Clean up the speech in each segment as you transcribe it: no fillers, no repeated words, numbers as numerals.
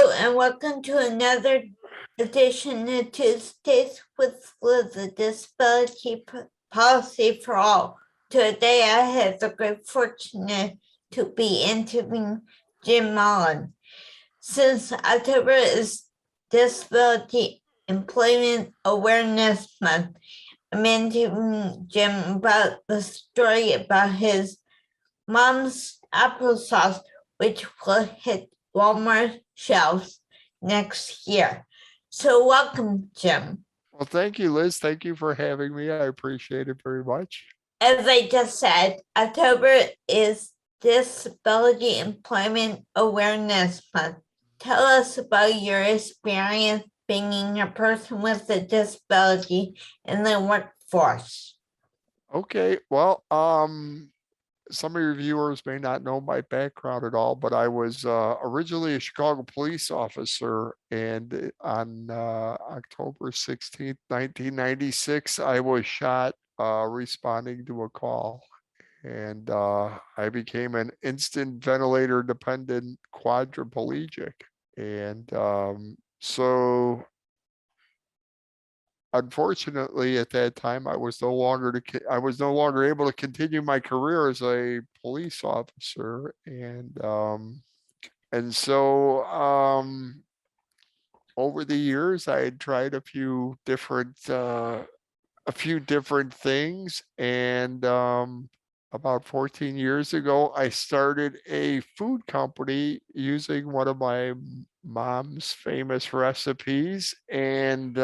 Hello and welcome to another edition of Tuesdays with the Disability Policy for All. Today I have the great fortune to be interviewing Jim Mullen. Since October is Disability Employment Awareness Month, I'm interviewing Jim about the story about his mom's applesauce, which will hit Walmart shelves next year. So welcome, Jim. Well, thank you, Liz. Thank you for having me. I appreciate it very much. As I just said, October is Disability Employment Awareness Month. Tell us about your experience being a person with a disability in the workforce. Okay, well, some of your viewers may not know my background at all, but I was originally a Chicago police officer, and on October 16th, 1996, I was shot responding to a call. And I became an instant ventilator dependent quadriplegic. And so unfortunately, at that time, I was no longer able to continue my career as a police officer, and so over the years, I had tried a few different things, and about 14 years ago, I started a food company using one of my mom's famous recipes, and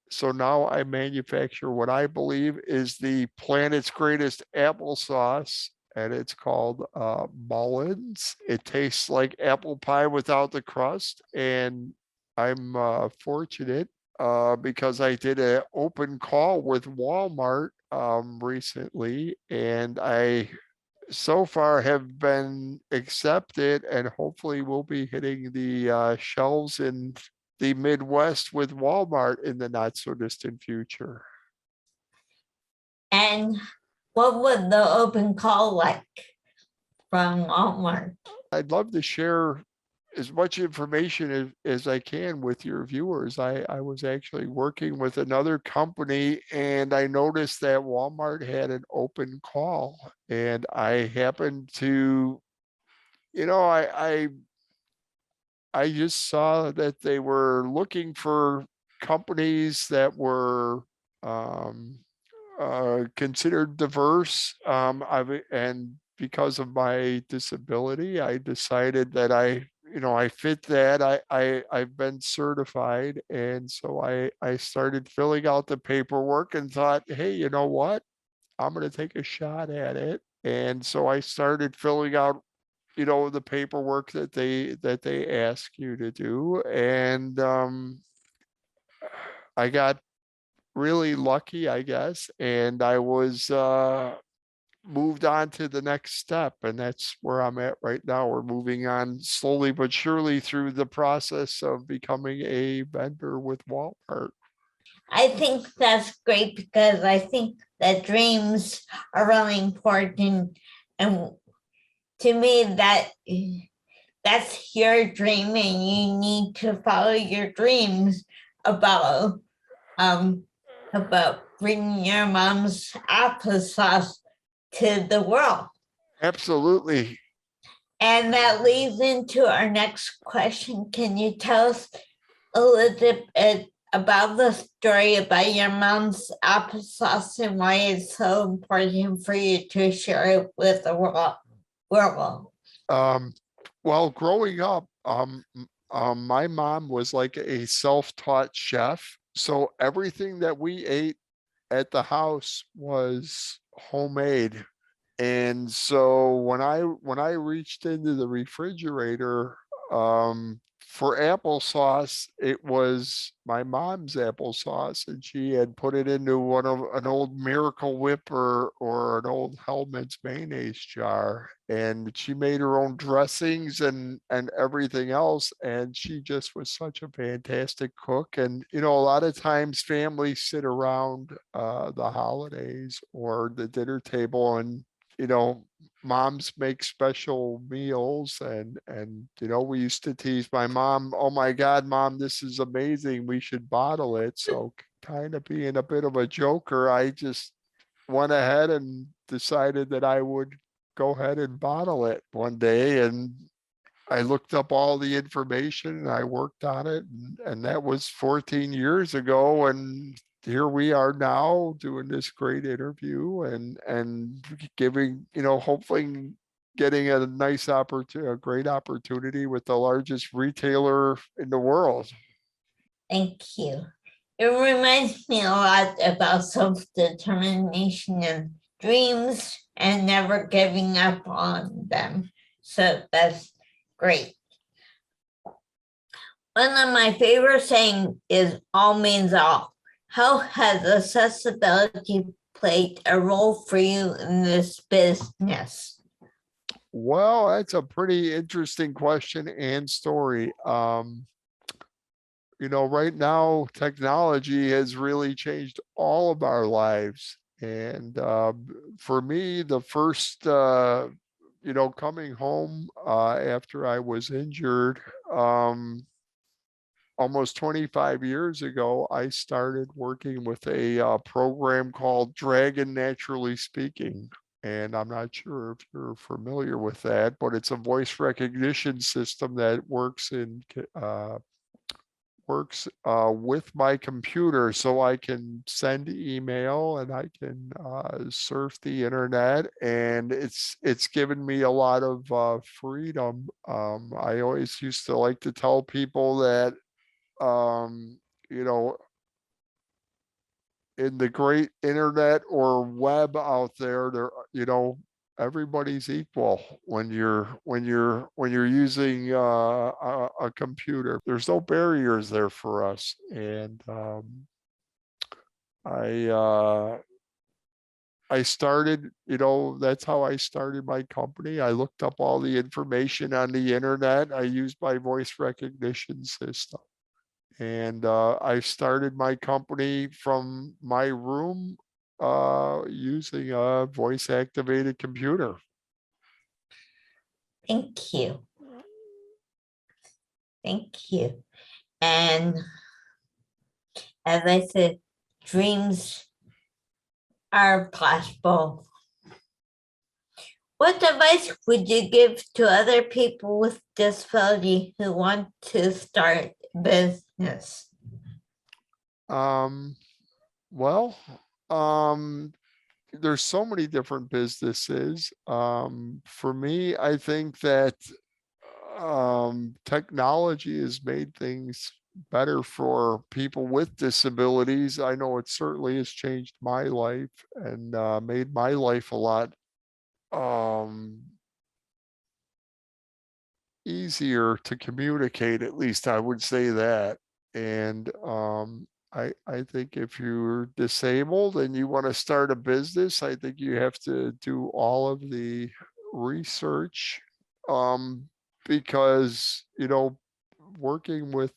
so now I manufacture what I believe is the planet's greatest applesauce, and it's called Mullen's. It tastes like apple pie without the crust, and I'm fortunate because I did an open call with Walmart recently, and I so far have been accepted and hopefully will be hitting the shelves in the Midwest with Walmart in the not so distant future. And what would the open call like from Walmart? I'd love to share as much information as I can with your viewers. I was actually working with another company, and I noticed that Walmart had an open call, and I happened to, I just saw that they were looking for companies that were considered diverse. And because of my disability, I decided that I fit that. I've been certified, and so I started filling out the paperwork and thought, hey, you know what? I'm going to take a shot at it. And so I started filling out the paperwork that they ask you to do, and I got really lucky, I guess, and I was moved on to the next step, and that's where I'm at right now. We're moving on slowly but surely through the process of becoming a vendor with Walmart. I think that's great because I think that dreams are really important, and to me that's your dream, and you need to follow your dreams about bringing your mom's applesauce to the world. Absolutely. And that leads into our next question. Can you tell us a little bit about the story about your mom's applesauce and why it's so important for you to share it with the world? Well, growing up, my mom was like a self-taught chef. So everything that we ate at the house was homemade. And so when I reached into the refrigerator for applesauce, it was my mom's applesauce, and she had put it into an old Miracle Whip or an old Hellmann's mayonnaise jar, and she made her own dressings and everything else, and she just was such a fantastic cook. And a lot of times families sit around the holidays or the dinner table, and moms make special meals, and we used to tease my mom, oh my God, Mom, this is amazing, we should bottle it. So kind of being a bit of a joker, I just went ahead and decided that I would go ahead and bottle it one day. And I looked up all the information and I worked on it. And that was 14 years ago. And here we are now doing this great interview and giving, hopefully getting a nice opportunity, a great opportunity with the largest retailer in the world. Thank you. It reminds me a lot about self-determination and dreams and never giving up on them. So that's great. One of my favorite sayings is all means all. How has accessibility played a role for you in this business? Well, that's a pretty interesting question and story. Right now, technology has really changed all of our lives. And for me, the first, coming home after I was injured, almost 25 years ago, I started working with a program called Dragon Naturally Speaking. And I'm not sure if you're familiar with that, but it's a voice recognition system that works with my computer, so I can send email and I can surf the internet, and it's given me a lot of freedom. I always used to like to tell people that um, you know, in the great internet or web out there, everybody's equal when you're using a computer. There's no barriers there for us. And I I started, that's how I started my company. I looked up all the information on the internet. I used my voice recognition system. And I started my company from my room using a voice activated computer. Thank you. Thank you. And as I said, dreams are possible. What advice would you give to other people with disability who want to start business? Well, there's so many different businesses. For me, I think that technology has made things better for people with disabilities. I know it certainly has changed my life and made my life a lot easier to communicate. At least I would say that. And I think if you're disabled and you want to start a business, I think you have to do all of the research, because working with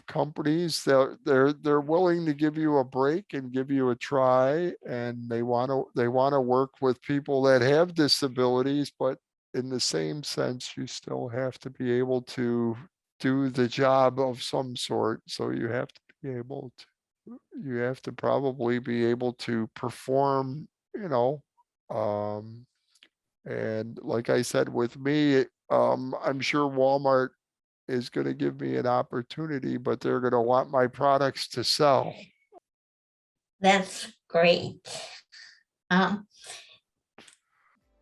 companies, they're willing to give you a break and give you a try, and they want to work with people that have disabilities, but in the same sense, you still have to be able to do the job of some sort. So you have to probably be able to perform, and like I said, with me, I'm sure Walmart is going to give me an opportunity, but they're going to want my products to sell. That's great.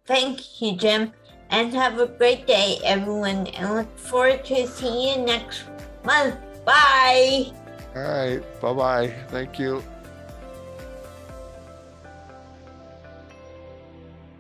Thank you, Jim, and have a great day, everyone, and look forward to seeing you next month. Bye. All right. Bye-bye. Thank you.